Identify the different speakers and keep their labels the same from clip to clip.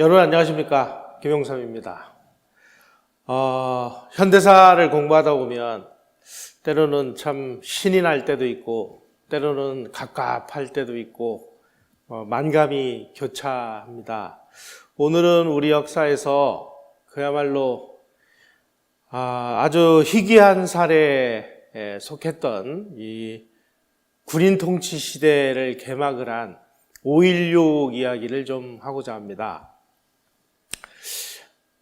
Speaker 1: 여러분 안녕하십니까? 김용삼입니다. 현대사를 공부하다 보면 때로는 참 신이 날 때도 있고 때로는 갑갑할 때도 있고 만감이 교차합니다. 오늘은 우리 역사에서 그야말로 아주 희귀한 사례에 속했던 이 군인 통치 시대를 개막을 한 5.16 이야기를 좀 하고자 합니다.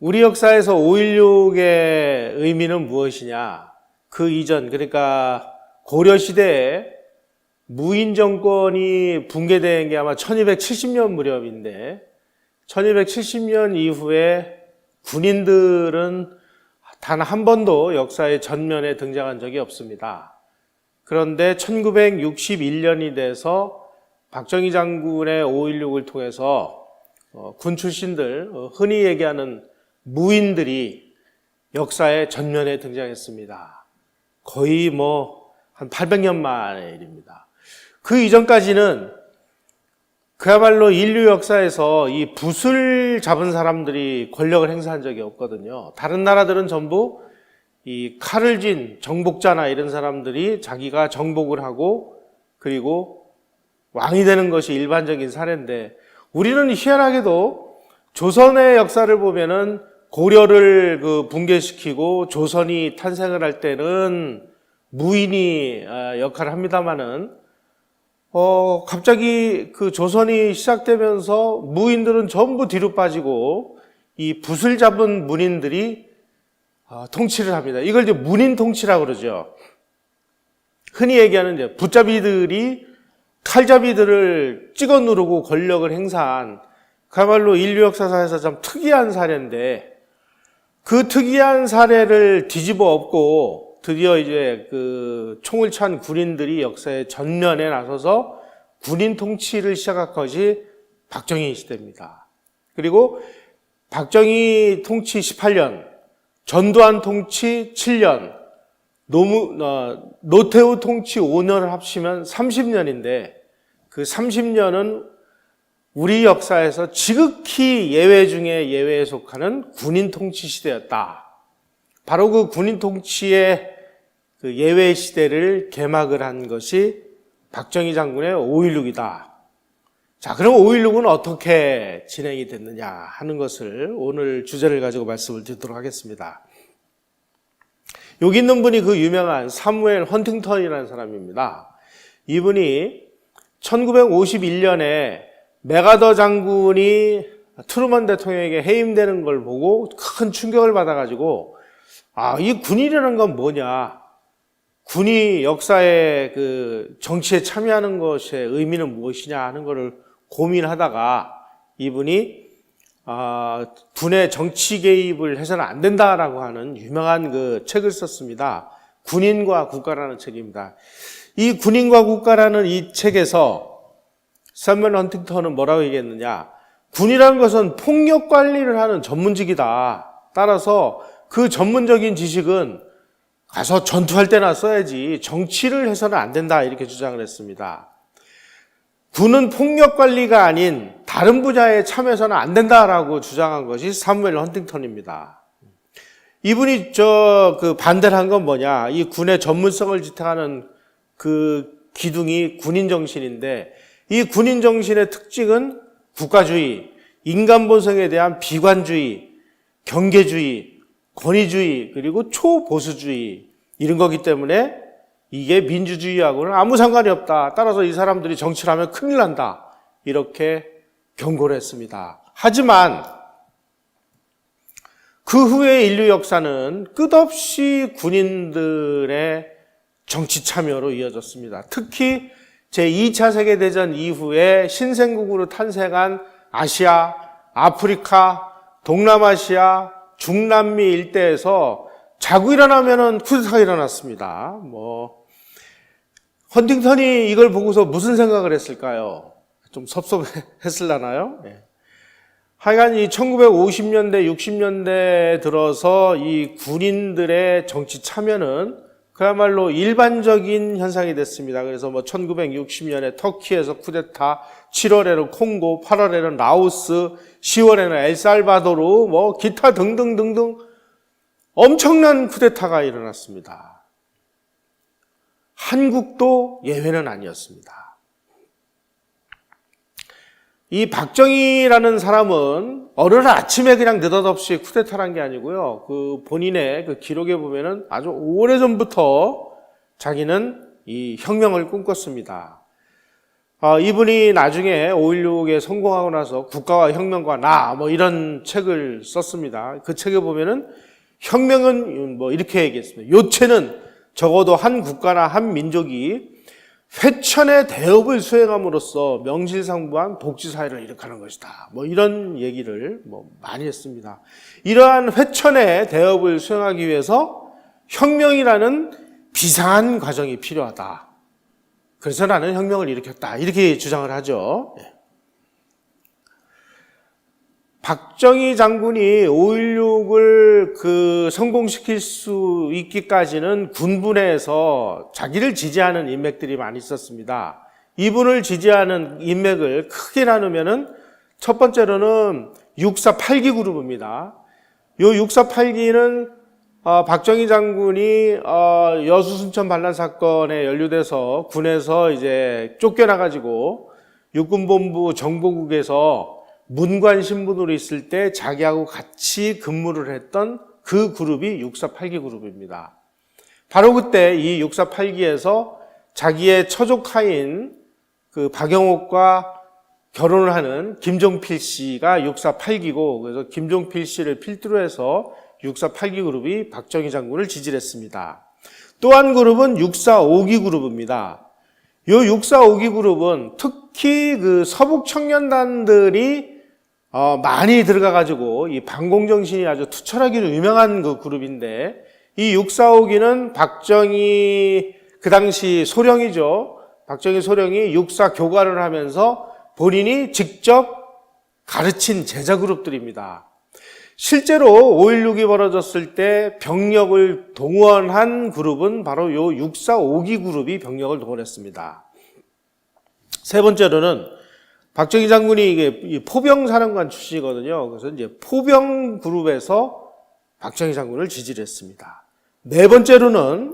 Speaker 1: 우리 역사에서 5.16의 의미는 무엇이냐? 그 이전, 그러니까 고려시대에 무인 정권이 붕괴된 게 아마 1270년 무렵인데 1270년 이후에 군인들은 단 한 번도 역사의 전면에 등장한 적이 없습니다. 그런데 1961년이 돼서 박정희 장군의 5.16을 통해서 군 출신들, 흔히 얘기하는 무인들이 역사의 전면에 등장했습니다. 거의 한 800년 만의 일입니다. 그 이전까지는 그야말로 인류 역사에서 이 붓을 잡은 사람들이 권력을 행사한 적이 없거든요. 다른 나라들은 전부 이 칼을 쥔 정복자나 이런 사람들이 자기가 정복을 하고 그리고 왕이 되는 것이 일반적인 사례인데 우리는 희한하게도 조선의 역사를 보면은 고려를 붕괴시키고 조선이 탄생을 할 때는 무인이 역할을 합니다마는 갑자기 그 조선이 시작되면서 무인들은 전부 뒤로 빠지고 이 붓을 잡은 문인들이 통치를 합니다. 이걸 이제 문인 통치라고 그러죠. 흔히 얘기하는 이제 붓잡이들이 칼잡이들을 찍어 누르고 권력을 행사한 그야말로 인류 역사상에서 참 특이한 사례인데 그 특이한 사례를 뒤집어 엎고 드디어 이제 그 총을 찬 군인들이 역사의 전면에 나서서 군인 통치를 시작한 것이 박정희 시대입니다. 그리고 박정희 통치 18년, 전두환 통치 7년, 노태우 통치 5년을 합치면 30년인데 그 30년은 우리 역사에서 지극히 예외 중에 예외에 속하는 군인 통치 시대였다. 바로 그 군인 통치의 그 예외 시대를 개막을 한 것이 박정희 장군의 5.16이다. 자, 그럼 5.16은 어떻게 진행이 됐느냐 하는 것을 오늘 주제를 가지고 말씀을 드리도록 하겠습니다. 여기 있는 분이 그 유명한 사무엘 헌팅턴이라는 사람입니다. 이분이 1951년에 맥아더 장군이 트루먼 대통령에게 해임되는 걸 보고 큰 충격을 받아가지고 이 군인이라는 건 뭐냐? 군이 역사의 그 정치에 참여하는 것의 의미는 무엇이냐 하는 것을 고민하다가 이분이 군의 정치 개입을 해서는 안 된다라고 하는 유명한 그 책을 썼습니다. 군인과 국가라는 책입니다. 이 군인과 국가라는 이 책에서 사무엘 헌팅턴은 뭐라고 얘기했느냐? 군이라는 것은 폭력 관리를 하는 전문직이다. 따라서 그 전문적인 지식은 가서 전투할 때나 써야지 정치를 해서는 안 된다 이렇게 주장을 했습니다. 군은 폭력 관리가 아닌 다른 분야에 참여해서는 안 된다라고 주장한 것이 사무엘 헌팅턴입니다. 이분이 그 반대를 한 건 뭐냐? 이 군의 전문성을 지탱하는 그 기둥이 군인 정신인데 이 군인 정신의 특징은 국가주의, 인간 본성에 대한 비관주의, 경계주의, 권위주의, 그리고 초보수주의 이런 거기 때문에 이게 민주주의하고는 아무 상관이 없다. 따라서 이 사람들이 정치를 하면 큰일 난다. 이렇게 경고를 했습니다. 하지만 그 후에 인류 역사는 끝없이 군인들의 정치 참여로 이어졌습니다. 특히 제2차 세계대전 이후에 신생국으로 탄생한 아시아, 아프리카, 동남아시아, 중남미 일대에서 자고 일어나면은 쿠데타가 일어났습니다. 헌팅턴이 이걸 보고서 무슨 생각을 했을까요? 좀 섭섭했을라나요? 네. 하여간 이 1950년대, 60년대에 들어서 이 군인들의 정치 참여는 그야말로 일반적인 현상이 됐습니다. 그래서 1960년에 터키에서 쿠데타, 7월에는 콩고, 8월에는 라오스, 10월에는 엘살바도르, 기타 등등등등 엄청난 쿠데타가 일어났습니다. 한국도 예외는 아니었습니다. 이 박정희라는 사람은 어느 날 아침에 그냥 느닷없이 쿠데타를 한 게 아니고요. 그 본인의 그 기록에 보면은 아주 오래전부터 자기는 이 혁명을 꿈꿨습니다. 이분이 나중에 5.16에 성공하고 나서 국가와 혁명과 나 이런 책을 썼습니다. 그 책에 보면은 혁명은 이렇게 얘기했습니다. 요체는 적어도 한 국가나 한 민족이 회천의 대업을 수행함으로써 명실상부한 복지사회를 일으키는 것이다. 이런 얘기를 많이 했습니다. 이러한 회천의 대업을 수행하기 위해서 혁명이라는 비상한 과정이 필요하다. 그래서 나는 혁명을 일으켰다. 이렇게 주장을 하죠. 박정희 장군이 5.16을 성공시킬 수 있기까지는 군부내에서 자기를 지지하는 인맥들이 많이 있었습니다. 이분을 지지하는 인맥을 크게 나누면은 첫 번째로는 648기 그룹입니다. 요 648기는 박정희 장군이 여수순천 반란 사건에 연루돼서 군에서 이제 쫓겨나가지고 육군본부 정보국에서 문관 신분으로 있을 때 자기하고 같이 근무를 했던 그 그룹이 648기 그룹입니다. 바로 그때 이 648기에서 자기의 처조카인 그 박영옥과 결혼을 하는 김종필 씨가 648기고, 그래서 김종필 씨를 필두로 해서 648기 그룹이 박정희 장군을 지지를 했습니다. 또 한 그룹은 645기 그룹입니다. 이 645기 그룹은 특히 그 서북 청년단들이 많이 들어가가지고 이 반공정신이 아주 투철하기로 유명한 그 그룹인데, 이 645기는 박정희 그 당시 소령이죠. 박정희 소령이 육사 교과를 하면서 본인이 직접 가르친 제자 그룹들입니다. 실제로 5.16이 벌어졌을 때 병력을 동원한 그룹은 바로 요 645기 그룹이 병력을 동원했습니다. 세 번째로는 박정희 장군이 이게 포병사령관 출신이거든요. 그래서 이제 포병 그룹에서 박정희 장군을 지지를 했습니다. 네 번째로는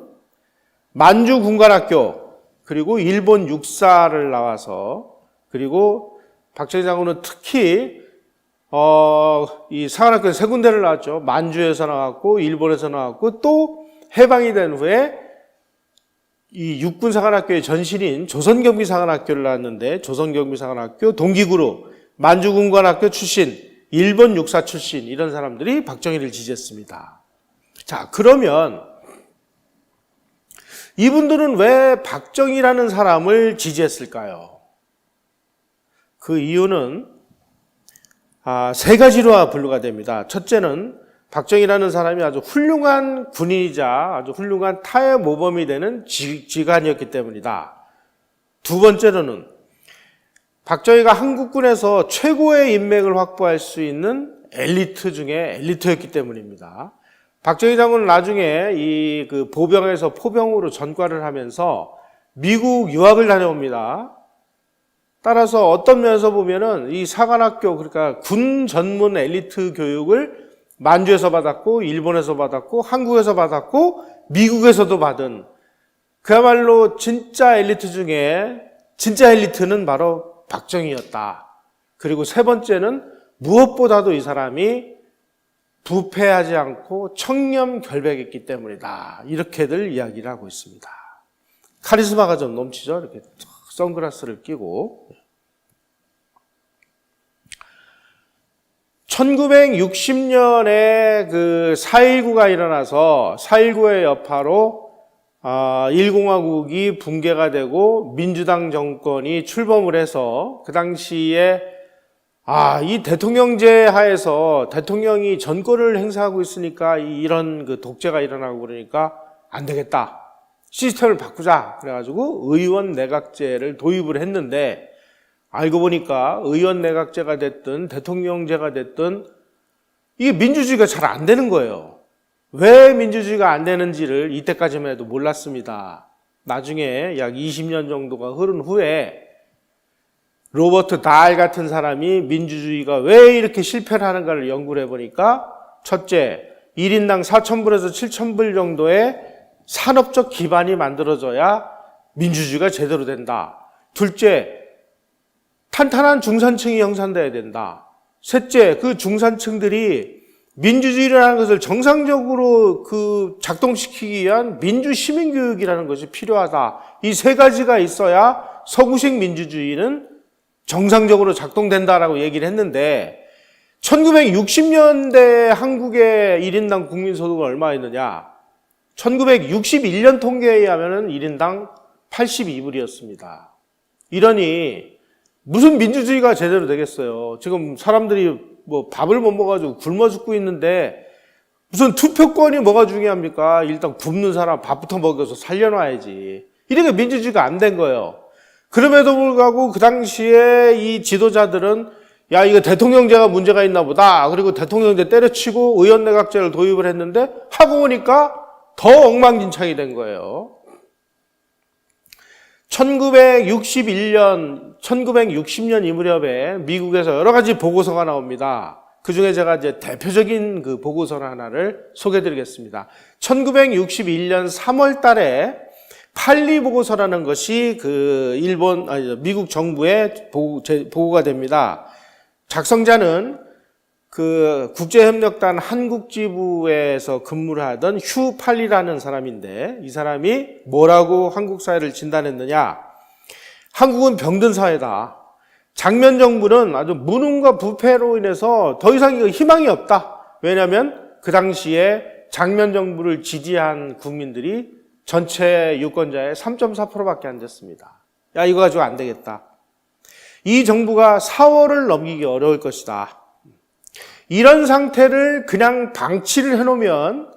Speaker 1: 만주 군관학교, 그리고 일본 육사를 나와서, 그리고 박정희 장군은 특히 이 사관학교 세 군데를 나왔죠. 만주에서 나왔고, 일본에서 나왔고, 또 해방이 된 후에 이 육군사관학교의 전신인 조선경비사관학교를 나왔는데, 조선경비사관학교 동기그룹, 만주군관학교 출신, 일본 육사 출신, 이런 사람들이 박정희를 지지했습니다. 자, 그러면 이분들은 왜 박정희라는 사람을 지지했을까요? 그 이유는 세 가지로 분류가 됩니다. 첫째는 박정희라는 사람이 아주 훌륭한 군인이자 아주 훌륭한 타의 모범이 되는 지간이었기 때문이다. 두 번째로는 박정희가 한국군에서 최고의 인맥을 확보할 수 있는 엘리트 중에 엘리트였기 때문입니다. 박정희 장군은 나중에 이 그 보병에서 포병으로 전과를 하면서 미국 유학을 다녀옵니다. 따라서 어떤 면에서 보면은 이 사관학교, 그러니까 군 전문 엘리트 교육을 만주에서 받았고, 일본에서 받았고, 한국에서 받았고, 미국에서도 받은, 그야말로 진짜 엘리트 중에 진짜 엘리트는 바로 박정희였다. 그리고 세 번째는 무엇보다도 이 사람이 부패하지 않고 청렴결백했기 때문이다. 이렇게들 이야기를 하고 있습니다. 카리스마가 좀 넘치죠? 이렇게 선글라스를 끼고. 1960년에 그 4.19가 일어나서 4.19의 여파로 1공화국이 붕괴가 되고 민주당 정권이 출범을 해서 그 당시에 이 대통령제 하에서 대통령이 전권을 행사하고 있으니까 이런 그 독재가 일어나고 그러니까 안 되겠다. 시스템을 바꾸자. 그래가지고 의원 내각제를 도입을 했는데, 알고 보니까 의원 내각제가 됐든 대통령제가 됐든 이게 민주주의가 잘 안 되는 거예요. 왜 민주주의가 안 되는지를 이때까지만 해도 몰랐습니다. 나중에 약 20년 정도가 흐른 후에 로버트 다hl 같은 사람이 민주주의가 왜 이렇게 실패를 하는가를 연구를 해보니까 첫째, 1인당 4,000불에서 7,000불 정도의 산업적 기반이 만들어져야 민주주의가 제대로 된다. 둘째, 탄탄한 중산층이 형성돼야 된다. 셋째, 그 중산층들이 민주주의라는 것을 정상적으로 작동시키기 위한 민주시민교육이라는 것이 필요하다. 이 세 가지가 있어야 서구식 민주주의는 정상적으로 작동된다라고 얘기를 했는데 1960년대 한국의 1인당 국민소득은 얼마였느냐? 1961년 통계에 의하면 1인당 82불이었습니다. 이러니 무슨 민주주의가 제대로 되겠어요. 지금 사람들이 뭐 밥을 못 먹어가지고 굶어 죽고 있는데 무슨 투표권이 뭐가 중요합니까? 일단 굶는 사람 밥부터 먹여서 살려놔야지. 이렇게 민주주의가 안 된 거예요. 그럼에도 불구하고 그 당시에 이 지도자들은 야, 이거 대통령제가 문제가 있나 보다. 그리고 대통령제 때려치고 의원내각제를 도입을 했는데 하고 보니까 더 엉망진창이 된 거예요. 1960년 이 무렵에 미국에서 여러 가지 보고서가 나옵니다. 그 중에 제가 이제 대표적인 그 보고서 하나를 소개해 드리겠습니다. 1961년 3월 달에 팔리 보고서라는 것이 미국 정부의 보고가 됩니다. 작성자는 그 국제협력단 한국지부에서 근무를 하던 휴 팔리라는 사람인데 이 사람이 뭐라고 한국 사회를 진단했느냐? 한국은 병든 사회다. 장면 정부는 아주 무능과 부패로 인해서 더 이상 희망이 없다. 왜냐하면 그 당시에 장면 정부를 지지한 국민들이 전체 유권자의 3.4%밖에 안 됐습니다. 야, 이거 가지고 안 되겠다. 이 정부가 4월을 넘기기 어려울 것이다. 이런 상태를 그냥 방치를 해놓으면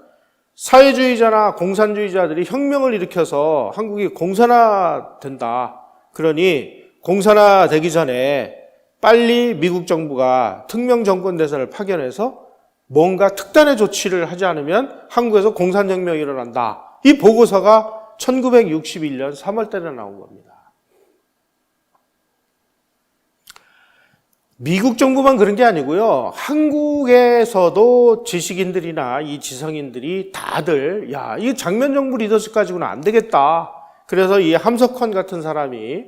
Speaker 1: 사회주의자나 공산주의자들이 혁명을 일으켜서 한국이 공산화된다. 그러니 공산화되기 전에 빨리 미국 정부가 특명정권대사를 파견해서 뭔가 특단의 조치를 하지 않으면 한국에서 공산혁명이 일어난다. 이 보고서가 1961년 3월 달에 나온 겁니다. 미국 정부만 그런 게 아니고요. 한국에서도 지식인들이나 이 지성인들이 다들 야, 이 장면 정부 리더십 가지고는 안 되겠다. 그래서 이 함석헌 같은 사람이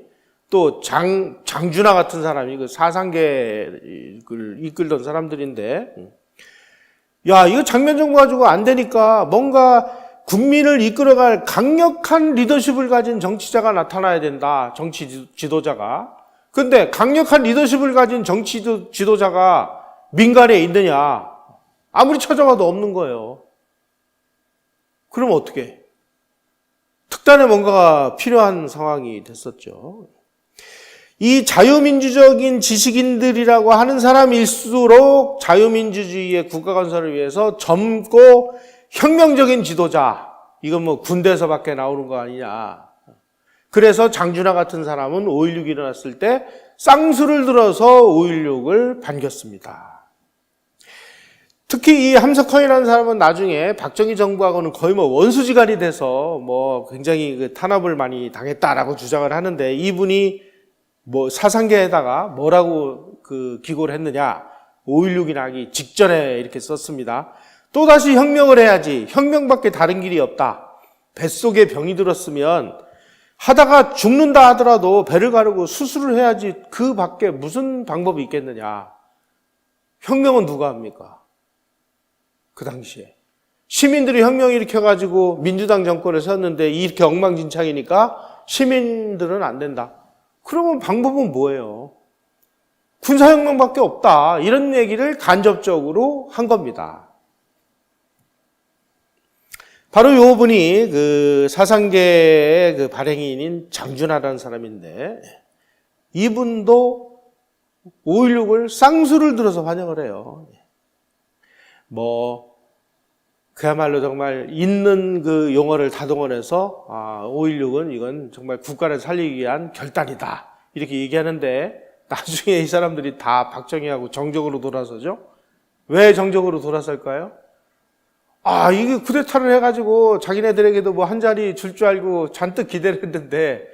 Speaker 1: 또 장준하 같은 사람이 그 사상계를 이끌던 사람들인데 야, 이거 장면 정부 가지고 안 되니까 뭔가 국민을 이끌어갈 강력한 리더십을 가진 정치자가 나타나야 된다. 정치 지도자가. 근데 강력한 리더십을 가진 정치 지도자가 민간에 있느냐? 아무리 찾아봐도 없는 거예요. 그럼 어떻게? 특단의 뭔가가 필요한 상황이 됐었죠. 이 자유민주적인 지식인들이라고 하는 사람일수록 자유민주주의의 국가 건설을 위해서 젊고 혁명적인 지도자, 이건 뭐 군대에서밖에 나오는 거 아니냐. 그래서 장준하 같은 사람은 5.16이 일어났을 때 쌍수를 들어서 5.16을 반겼습니다. 특히 이 함석헌이라는 사람은 나중에 박정희 정부하고는 거의 뭐 원수지간이 돼서 뭐 굉장히 그 탄압을 많이 당했다라고 주장을 하는데 이분이 뭐 사상계에다가 뭐라고 그 기고를 했느냐. 5.16이 나기 직전에 이렇게 썼습니다. 또다시 혁명을 해야지. 혁명밖에 다른 길이 없다. 뱃속에 병이 들었으면 하다가 죽는다 하더라도 배를 가르고 수술을 해야지 그 밖에 무슨 방법이 있겠느냐. 혁명은 누가 합니까? 그 당시에. 시민들이 혁명 일으켜가지고 민주당 정권을 세웠는데 이렇게 엉망진창이니까 시민들은 안 된다. 그러면 방법은 뭐예요? 군사혁명밖에 없다. 이런 얘기를 간접적으로 한 겁니다. 바로 이 분이 그 사상계의 그 발행인인 장준하라는 사람인데 이분도 5.16을 쌍수를 들어서 환영을 해요. 뭐 그야말로 정말 있는 그 용어를 다동원해서 5.16은 이건 정말 국가를 살리기 위한 결단이다. 이렇게 얘기하는데 나중에 이 사람들이 다 박정희하고 정적으로 돌아서죠. 왜 정적으로 돌아설까요? 이게 쿠데타를 해가지고 자기네들에게도 뭐 한 자리 줄 줄 알고 잔뜩 기대를 했는데,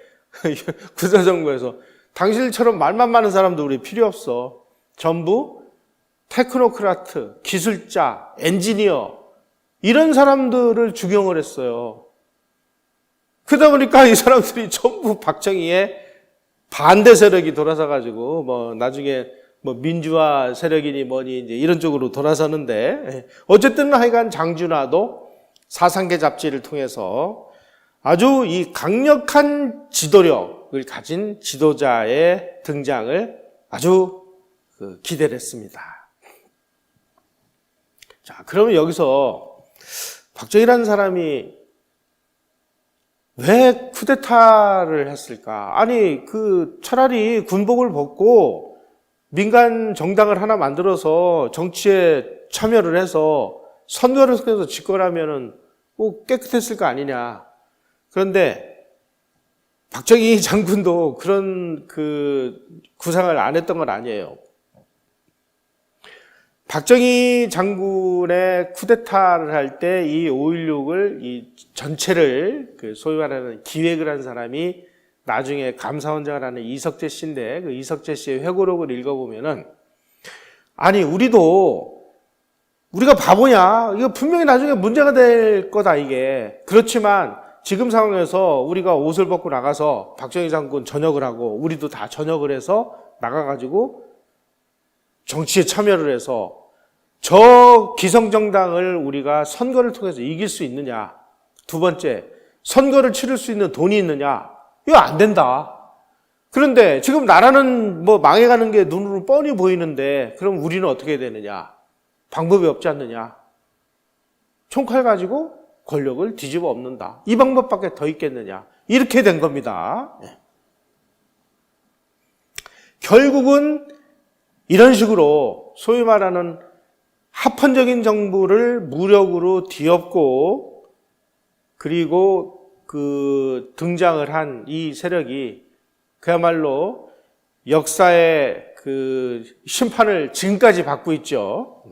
Speaker 1: 군사정부에서 당신들처럼 말만 많은 사람도 우리 필요 없어. 전부 테크노크라트, 기술자, 엔지니어, 이런 사람들을 죽용을 했어요. 그러다 보니까 이 사람들이 전부 박정희의 반대 세력이 돌아서가지고, 뭐, 나중에 뭐 민주화 세력이니 뭐니 이제 이런 쪽으로 돌아서는데, 어쨌든 하여간 장준하도 사상계 잡지를 통해서 아주 이 강력한 지도력을 가진 지도자의 등장을 아주 기대를 했습니다. 자, 그러면 여기서 박정희라는 사람이 왜 쿠데타를 했을까? 아니, 차라리 군복을 벗고 민간 정당을 하나 만들어서 정치에 참여를 해서 선거를 통해서 집권하면은 꼭 깨끗했을 거 아니냐. 그런데 박정희 장군도 그런 구상을 안 했던 건 아니에요. 박정희 장군의 쿠데타를 할 때 이 5.16을 이 전체를 소위 말하는 기획을 한 사람이 나중에 감사원장을 하는 이석재 씨인데, 그 이석재 씨의 회고록을 읽어보면은, 아니 우리가 바보냐? 이거 분명히 나중에 문제가 될 거다 이게. 그렇지만 지금 상황에서 우리가 옷을 벗고 나가서 박정희 장군 전역을 하고 우리도 다 전역을 해서 나가가지고 정치에 참여를 해서 저 기성정당을 우리가 선거를 통해서 이길 수 있느냐. 두 번째, 선거를 치를 수 있는 돈이 있느냐. 이거 안 된다. 그런데 지금 나라는 뭐 망해가는 게 눈으로 뻔히 보이는데 그럼 우리는 어떻게 해야 되느냐. 방법이 없지 않느냐. 총칼 가지고 권력을 뒤집어 엎는다. 이 방법밖에 더 있겠느냐. 이렇게 된 겁니다. 결국은 이런 식으로 소위 말하는 합헌적인 정부를 무력으로 뒤엎고 그리고 등장을 한 이 세력이 그야말로 역사의 심판을 지금까지 받고 있죠.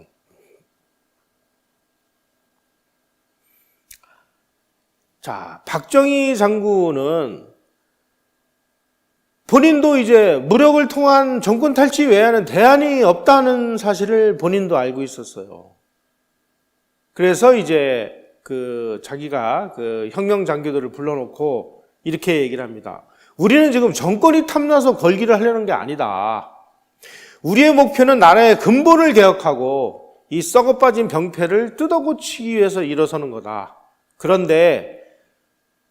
Speaker 1: 자, 박정희 장군은 본인도 이제 무력을 통한 정권 탈취 외에는 대안이 없다는 사실을 본인도 알고 있었어요. 그래서 이제 자기가 혁명 장교들을 불러놓고 이렇게 얘기를 합니다. 우리는 지금 정권이 탐나서 걸기를 하려는 게 아니다. 우리의 목표는 나라의 근본을 개혁하고 이 썩어빠진 병폐를 뜯어고치기 위해서 일어서는 거다. 그런데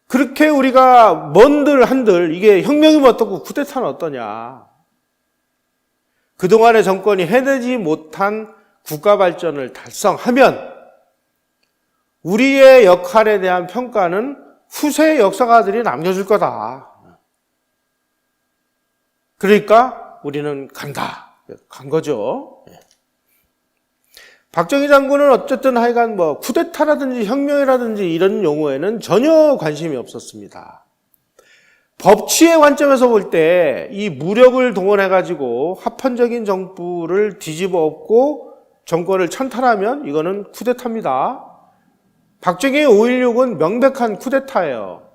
Speaker 1: 그렇게 우리가 뭔들 한들 이게 혁명이면 어떻고 쿠데타는 어떠냐. 그동안의 정권이 해내지 못한 국가 발전을 달성하면 우리의 역할에 대한 평가는 후세의 역사가들이 남겨줄 거다. 그러니까 우리는 간 거죠. 박정희 장군은 어쨌든 하여간 뭐 쿠데타라든지 혁명이라든지 이런 용어에는 전혀 관심이 없었습니다. 법치의 관점에서 볼 때 이 무력을 동원해가지고 합헌적인 정부를 뒤집어 엎고 정권을 찬탈하면 이거는 쿠데타입니다. 박정희의 5.16은 명백한 쿠데타예요.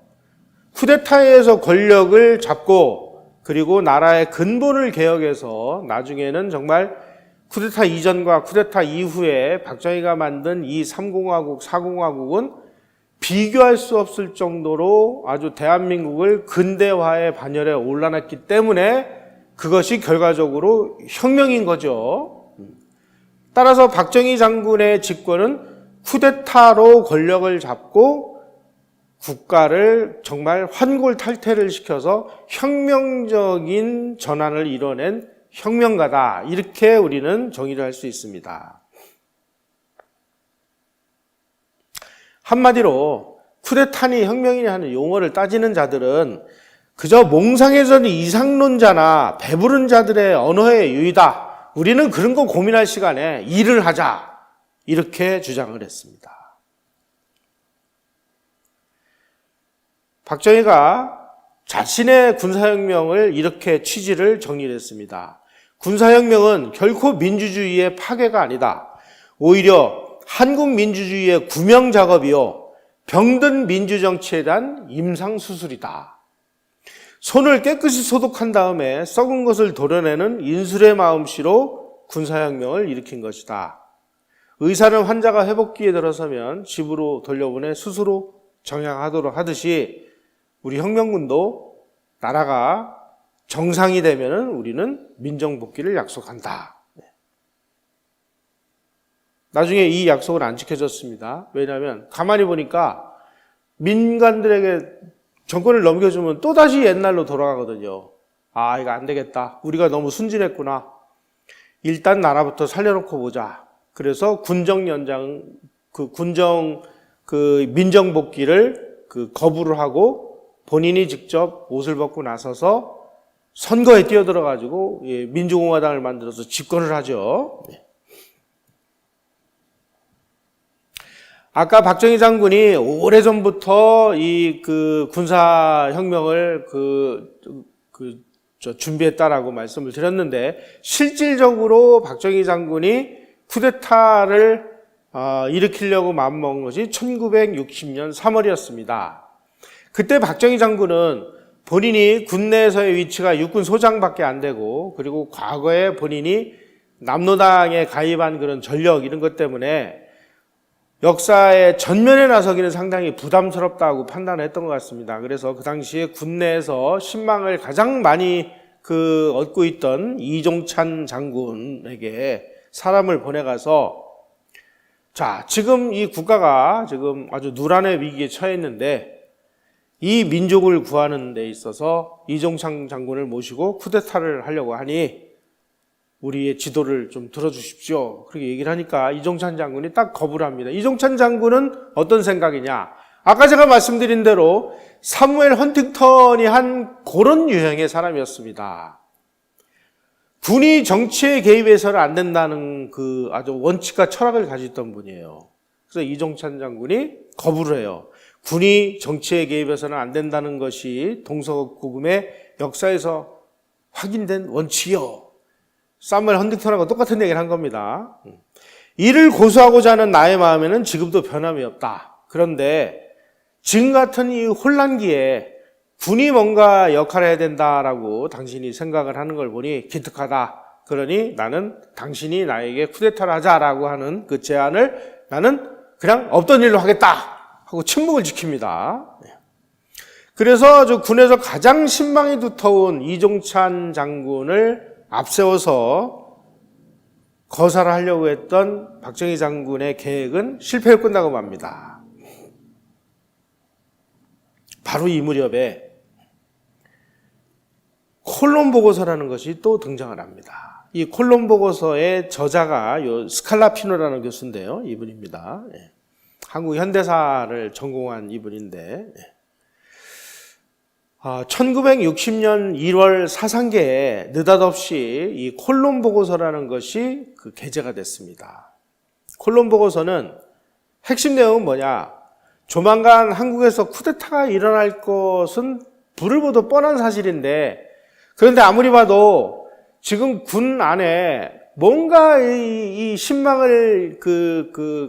Speaker 1: 쿠데타에 의해서 권력을 잡고 그리고 나라의 근본을 개혁해서 나중에는 정말 쿠데타 이전과 쿠데타 이후에 박정희가 만든 이 3공화국, 4공화국은 비교할 수 없을 정도로 아주 대한민국을 근대화의 반열에 올라놨기 때문에 그것이 결과적으로 혁명인 거죠. 따라서 박정희 장군의 집권은 쿠데타로 권력을 잡고 국가를 정말 환골탈태를 시켜서 혁명적인 전환을 이뤄낸 혁명가다. 이렇게 우리는 정의를 할 수 있습니다. 한마디로 쿠데타니 혁명이니 하는 용어를 따지는 자들은 그저 몽상에서는 이상론자나 배부른 자들의 언어의 유의다. 우리는 그런 거 고민할 시간에 일을 하자. 이렇게 주장을 했습니다. 박정희가 자신의 군사혁명을 이렇게 취지를 정리를 했습니다. 군사혁명은 결코 민주주의의 파괴가 아니다. 오히려 한국 민주주의의 구명 작업이요, 병든 민주정치에 대한 임상수술이다. 손을 깨끗이 소독한 다음에 썩은 것을 도려내는 인술의 마음씨로 군사혁명을 일으킨 것이다. 의사는 환자가 회복기에 들어서면 집으로 돌려보내 스스로 정향하도록 하듯이 우리 혁명군도 나라가 정상이 되면은 우리는 민정복귀를 약속한다. 나중에 이 약속은 안 지켜졌습니다. 왜냐하면 가만히 보니까 민간들에게 정권을 넘겨주면 또다시 옛날로 돌아가거든요. 아, 이거 안 되겠다. 우리가 너무 순진했구나. 일단 나라부터 살려놓고 보자. 그래서 민정복귀를 거부를 하고 본인이 직접 옷을 벗고 나서서 선거에 뛰어들어가지고 민주공화당을 만들어서 집권을 하죠. 아까 박정희 장군이 오래전부터 이 군사혁명을 준비했다라고 말씀을 드렸는데, 실질적으로 박정희 장군이 쿠데타를 일으키려고 마음먹은 것이 1960년 3월이었습니다. 그때 박정희 장군은 본인이 군내에서의 위치가 육군 소장밖에 안 되고, 그리고 과거에 본인이 남로당에 가입한 그런 전력 이런 것 때문에 역사의 전면에 나서기는 상당히 부담스럽다고 판단을 했던 것 같습니다. 그래서 그 당시에 군내에서 신망을 가장 많이 얻고 있던 이종찬 장군에게 사람을 보내가서, 자, 지금 이 국가가 지금 아주 누란의 위기에 처해 있는데 이 민족을 구하는 데 있어서 이종찬 장군을 모시고 쿠데타를 하려고 하니 우리의 지도를 좀 들어주십시오. 그렇게 얘기를 하니까 이종찬 장군이 딱 거부를 합니다. 이종찬 장군은 어떤 생각이냐? 아까 제가 말씀드린 대로 사무엘 헌팅턴이 한 그런 유형의 사람이었습니다. 군이 정치에 개입해서는 안 된다는 아주 원칙과 철학을 가지고 있던 분이에요. 그래서 이종찬 장군이 거부를 해요. 군이 정치에 개입해서는 안 된다는 것이 동서고금의 역사에서 확인된 원칙이요. 사무엘 헌팅턴하고 똑같은 얘기를 한 겁니다. 이를 고수하고자 하는 나의 마음에는 지금도 변함이 없다. 그런데 지금 같은 이 혼란기에 군이 뭔가 역할을 해야 된다라고 당신이 생각을 하는 걸 보니 기특하다. 그러니 나는 당신이 나에게 쿠데타를 하자라고 하는 그 제안을 나는 그냥 없던 일로 하겠다 하고 침묵을 지킵니다. 그래서 군에서 가장 신망이 두터운 이종찬 장군을 앞세워서 거사를 하려고 했던 박정희 장군의 계획은 실패로 끝나고 맙니다. 바로 이 무렵에 콜론 보고서라는 것이 또 등장을 합니다. 이 콜론 보고서의 저자가 스칼라피노라는 교수인데요. 이분입니다. 한국 현대사를 전공한 이분인데, 1960년 1월 사상계에 느닷없이 이 콜론 보고서라는 것이 게재가 됐습니다. 콜론 보고서는 핵심 내용은 뭐냐? 조만간 한국에서 쿠데타가 일어날 것은 불을 보듯 뻔한 사실인데, 그런데 아무리 봐도 지금 군 안에 뭔가 이 신망을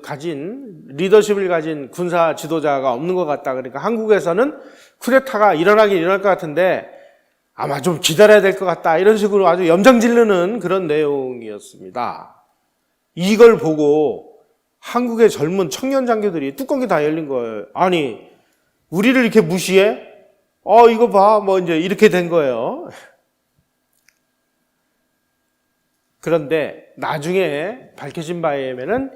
Speaker 1: 가진 리더십을 가진 군사 지도자가 없는 것 같다. 그러니까 한국에서는 쿠데타가 일어나긴 일어날 것 같은데 아마 좀 기다려야 될 것 같다. 이런 식으로 아주 염장지르는 그런 내용이었습니다. 이걸 보고 한국의 젊은 청년 장교들이 뚜껑이 다 열린 거예요. 아니, 우리를 이렇게 무시해? 이거 봐. 이제 이렇게 된 거예요. 그런데 나중에 밝혀진 바에 의하면은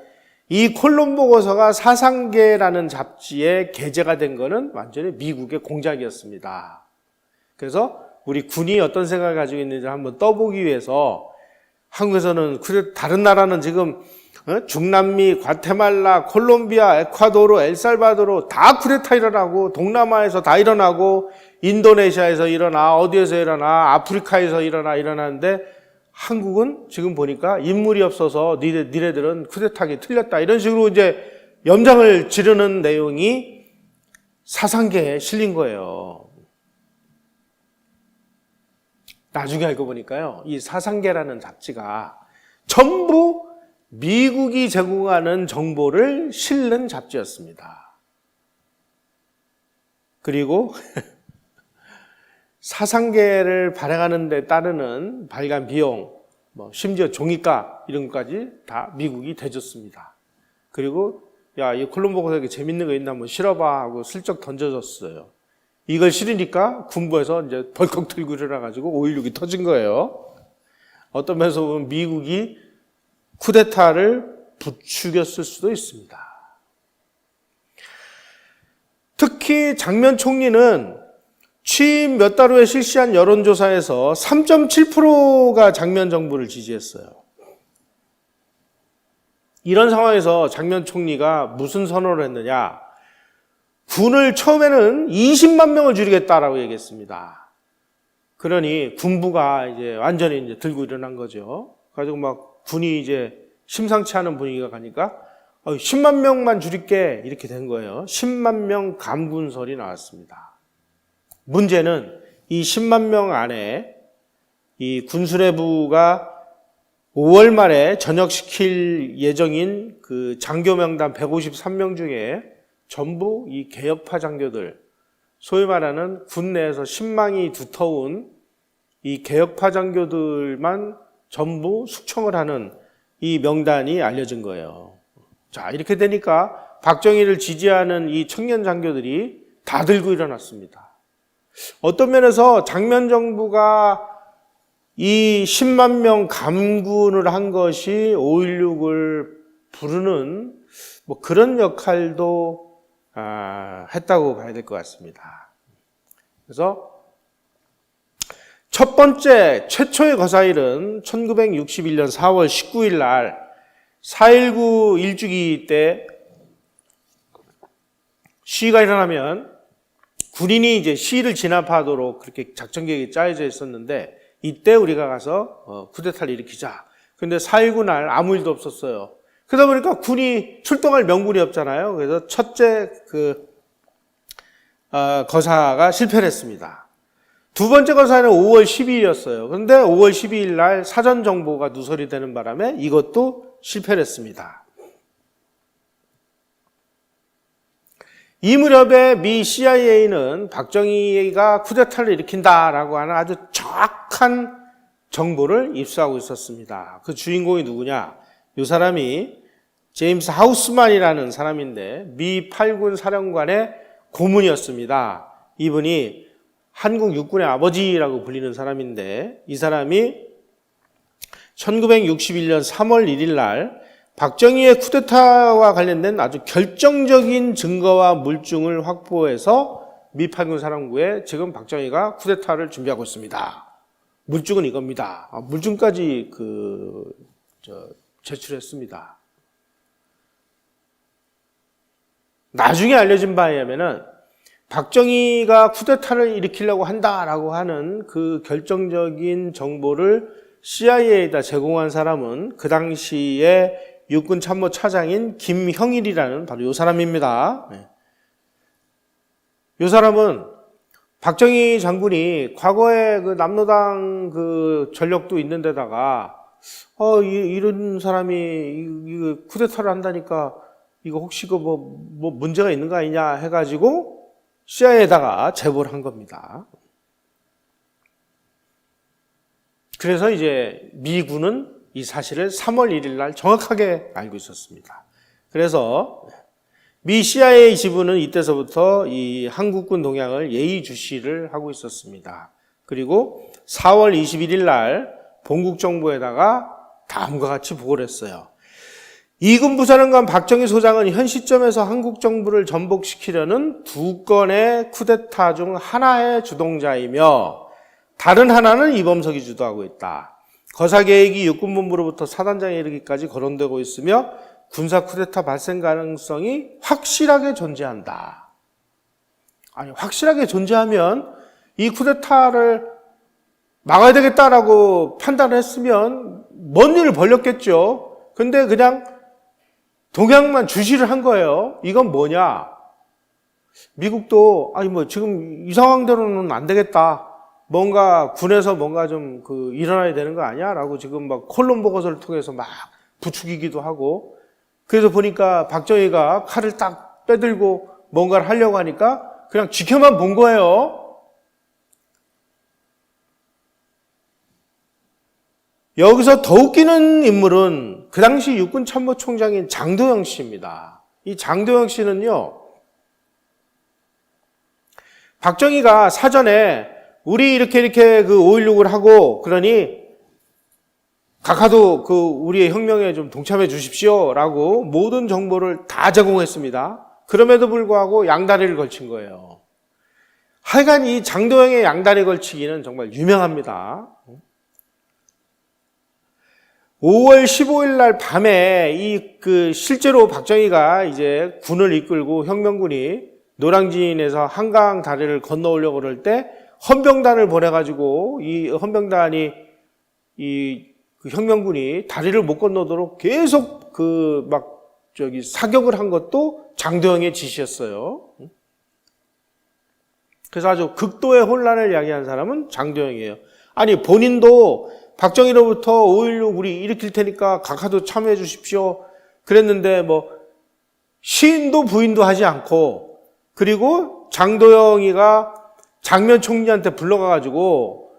Speaker 1: 이 콜론 보고서가 사상계라는 잡지에 게재가 된 거는 완전히 미국의 공작이었습니다. 그래서 우리 군이 어떤 생각을 가지고 있는지 한번 떠보기 위해서 한국에서는 다른 나라는 지금 중남미, 과테말라, 콜롬비아, 에콰도르, 엘살바도르 다 쿠데타 일어나고 동남아에서 다 일어나고 인도네시아에서 일어나 어디에서 일어나 아프리카에서 일어나는데 한국은 지금 보니까 인물이 없어서 니네들은 쿠데타하기 틀렸다. 이런 식으로 이제 염장을 지르는 내용이 사상계에 실린 거예요. 나중에 알고 보니까요, 이 사상계라는 잡지가 전부 미국이 제공하는 정보를 실는 잡지였습니다. 그리고 사상계를 발행하는 데 따르는 발간 비용, 심지어 종이가 이런 것까지 다 미국이 대줬습니다. 그리고 야, 이 콜럼버스에게 재밌는 거 있나 한번 실어봐 하고 슬쩍 던져줬어요. 이걸 실으니까 군부에서 이제 벌컥 들고 일어나가지고 5.16이 터진 거예요. 어떤 면에서 보면 미국이 쿠데타를 부추겼을 수도 있습니다. 특히 장면 총리는 취임 몇 달 후에 실시한 여론조사에서 3.7%가 장면 정부를 지지했어요. 이런 상황에서 장면 총리가 무슨 선언을 했느냐? 군을 처음에는 20만 명을 줄이겠다라고 얘기했습니다. 그러니 군부가 이제 완전히 이제 들고 일어난 거죠. 가지고 막 군이 이제 심상치 않은 분위기가 가니까 10만 명만 줄일게 이렇게 된 거예요. 10만 명 감군설이 나왔습니다. 문제는 이 10만 명 안에 이 군수레부가 5월 말에 전역시킬 예정인 그 장교 명단 153명 중에 전부 이 개혁파 장교들, 소위 말하는 군 내에서 신망이 두터운 이 개혁파 장교들만 전부 숙청을 하는 이 명단이 알려진 거예요. 자, 이렇게 되니까 박정희를 지지하는 이 청년 장교들이 다 들고 일어났습니다. 어떤 면에서 장면 정부가 이 10만 명 감군을 한 것이 5.16을 부르는 뭐 그런 역할도 했다고 봐야 될 것 같습니다. 그래서 첫 번째 최초의 거사일은 1961년 4월 19일 날 4.19 일주기 때 시위가 일어나면 군인이 이제 시위를 진압하도록 그렇게 작전 계획이 짜여져 있었는데 이때 우리가 가서 쿠데타를 일으키자. 근데 4.19 날 아무 일도 없었어요. 그러다 보니까 군이 출동할 명분이 없잖아요. 그래서 첫째 거사가 실패를 했습니다. 두 번째 거사는 5월 12일이었어요. 그런데 5월 12일 날 사전 정보가 누설이 되는 바람에 이것도 실패를 했습니다. 이 무렵에 미 CIA는 박정희가 쿠데타를 일으킨다라고 하는 아주 정확한 정보를 입수하고 있었습니다. 그 주인공이 누구냐? 이 사람이 제임스 하우스만이라는 사람인데 미 8군 사령관의 고문이었습니다. 이분이 한국 육군의 아버지라고 불리는 사람인데 이 사람이 1961년 3월 1일 날 박정희의 쿠데타와 관련된 아주 결정적인 증거와 물증을 확보해서 미 8군 사령부에 지금 박정희가 쿠데타를 준비하고 있습니다. 물증은 이겁니다. 물증까지 제출했습니다. 나중에 알려진 바에 의하면은 박정희가 쿠데타를 일으키려고 한다라고 하는 그 결정적인 정보를 CIA에다 제공한 사람은 그 당시에 육군 참모 차장인 김형일이라는 바로 이 사람입니다. 이 사람은 박정희 장군이 과거에 그 남로당 그 전력도 있는 데다가 이런 사람이 이거 쿠데타를 한다니까 이거 혹시 뭐 문제가 있는 거 아니냐 해가지고 CIA에다가 제보를 한 겁니다. 그래서 이제 미군은 이 사실을 3월 1일 날 정확하게 알고 있었습니다. 그래서 미 CIA 지부는 이때서부터 이 한국군 동향을 예의주시를 하고 있었습니다. 그리고 4월 21일 날 본국정부에다가 다음과 같이 보고를 했어요. 이군 부사령관 박정희 소장은 현 시점에서 한국 정부를 전복시키려는 두 건의 쿠데타 중 하나의 주동자이며 다른 하나는 이범석이 주도하고 있다. 거사 계획이 육군본부로부터 사단장에 이르기까지 거론되고 있으며 군사 쿠데타 발생 가능성이 확실하게 존재한다. 아니, 확실하게 존재하면 이 쿠데타를 막아야 되겠다라고 판단을 했으면 먼 일을 벌렸겠죠. 근데 그냥 동향만 주시를 한 거예요. 이건 뭐냐? 미국도 지금 이 상황대로는 안 되겠다. 뭔가 군에서 뭔가 좀 일어나야 되는 거 아니야? 라고 지금 막 콜론 보고서를 통해서 막 부추기기도 하고. 그래서 보니까 박정희가 칼을 딱 빼들고 뭔가를 하려고 하니까 그냥 지켜만 본 거예요. 여기서 더 웃기는 인물은 그 당시 육군참모총장인 장도영 씨입니다. 이 장도영 씨는요, 박정희가 사전에 우리 이렇게 그 5.16을 하고 그러니 각하도 그 우리의 혁명에 좀 동참해 주십시오 라고 모든 정보를 다 제공했습니다. 그럼에도 불구하고 양다리를 걸친 거예요. 하여간 이 장도영의 양다리 걸치기는 정말 유명합니다. 5월 15일 날 밤에 실제로 박정희가 이제 군을 이끌고 혁명군이 노량진에서 한강 다리를 건너오려고 그럴 때 헌병단을 보내가지고 이 헌병단이 그 혁명군이 다리를 못 건너도록 계속 사격을 한 것도 장도영의 지시였어요. 그래서 아주 극도의 혼란을 야기한 사람은 장도영이에요. 아니, 본인도 박정희로부터 5.16 우리 일으킬 테니까 각하도 참여해 주십시오 그랬는데 시인도 부인도 하지 않고, 그리고 장도영이가 장면 총리한테 불러가가지고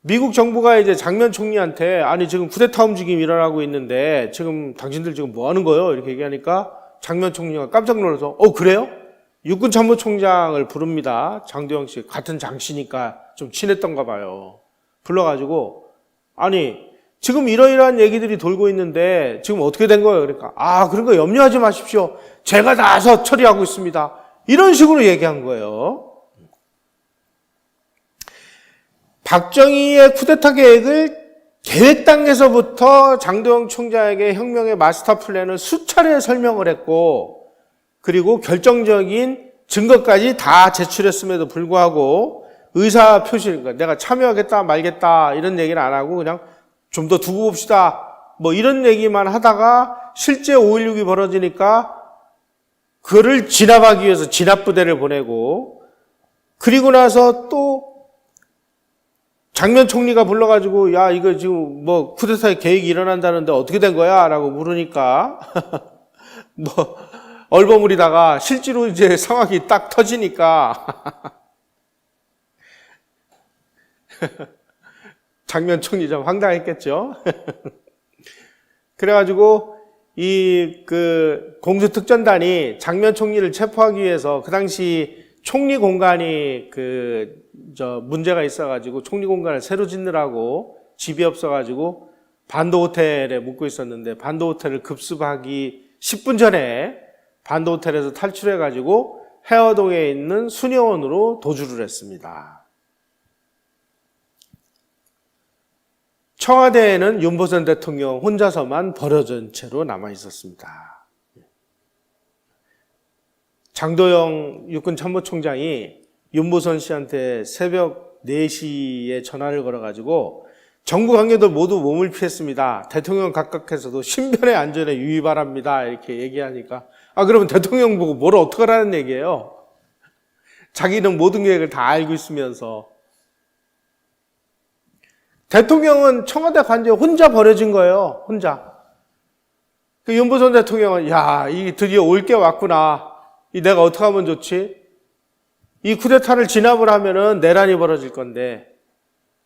Speaker 1: 미국 정부가 이제 장면 총리한테 아니 지금 쿠데타 움직임이 일어나고 있는데 지금 당신들 지금 뭐 하는 거예요? 이렇게 얘기하니까 장면 총리가 깜짝 놀라서 그래요? 육군 참모총장을 부릅니다. 장도영 씨 같은 장씨니까 좀 친했던가 봐요. 불러가지고 아니 지금 이러이러한 얘기들이 돌고 있는데 지금 어떻게 된 거예요? 그러니까 그런 거 염려하지 마십시오. 제가 나서 처리하고 있습니다. 이런 식으로 얘기한 거예요. 박정희의 쿠데타 계획을 계획 단계에서부터 장도영 총장에게 혁명의 마스터 플랜을 수차례 설명을 했고, 그리고 결정적인 증거까지 다 제출했음에도 불구하고 의사 표시, 그러니까 내가 참여하겠다 말겠다 이런 얘기는 안 하고 그냥 좀 더 두고 봅시다 이런 얘기만 하다가 실제 5.16이 벌어지니까 그를 진압하기 위해서 진압부대를 보내고, 그리고 나서 또 장면 총리가 불러가지고 야 이거 지금 쿠데타의 계획이 일어난다는데 어떻게 된 거야? 라고 물으니까 얼버무리다가 실제로 이제 상황이 딱 터지니까 장면 총리 좀 황당했겠죠. 그래가지고 공수특전단이 장면 총리를 체포하기 위해서 그 당시 총리 공간이 문제가 있어가지고 총리 공간을 새로 짓느라고 집이 없어가지고 반도 호텔에 묵고 있었는데 반도 호텔을 급습하기 10분 전에 반도 호텔에서 탈출해가지고 해화동에 있는 수녀원으로 도주를 했습니다. 청와대에는 윤보선 대통령 혼자서만 버려진 채로 남아 있었습니다. 장도영 육군 참모총장이 윤보선 씨한테 새벽 4시에 전화를 걸어가지고 정부 관계들 모두 몸을 피했습니다. 대통령 각각에서도 신변의 안전에 유의 바랍니다. 이렇게 얘기하니까 그러면 대통령 보고 뭘 어떡하라는 얘기예요? 자기는 모든 계획을 다 알고 있으면서. 대통령은 청와대 관저에 혼자 버려진 거예요. 혼자. 그 윤보선 대통령은 이게 드디어 올 게 왔구나. 내가 어떻게 하면 좋지? 이 쿠데타를 진압을 하면은 내란이 벌어질 건데